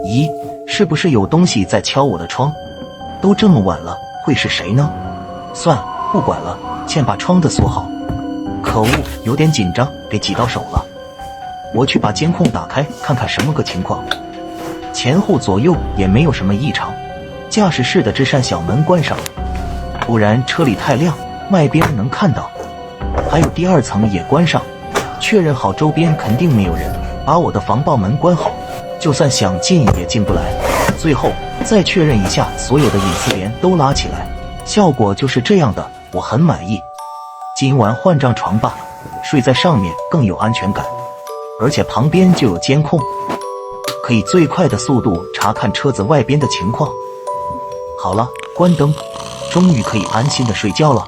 咦，是不是有东西在敲我的窗？都这么晚了，会是谁呢？算了，不管了，先把窗子锁好。可恶，有点紧张，给挤到手了。我去把监控打开，看看什么个情况。前后左右也没有什么异常，驾驶室的这扇小门关上，不然车里太亮，外边能看到。还有第二层也关上，确认好周边肯定没有人，把我的防爆门关好，就算想进也进不来。最后再确认一下所有的隐私帘都拉起来，效果就是这样的，我很满意。今晚换张床吧，睡在上面更有安全感，而且旁边就有监控，可以最快的速度查看车子外边的情况。好了，关灯，终于可以安心的睡觉了。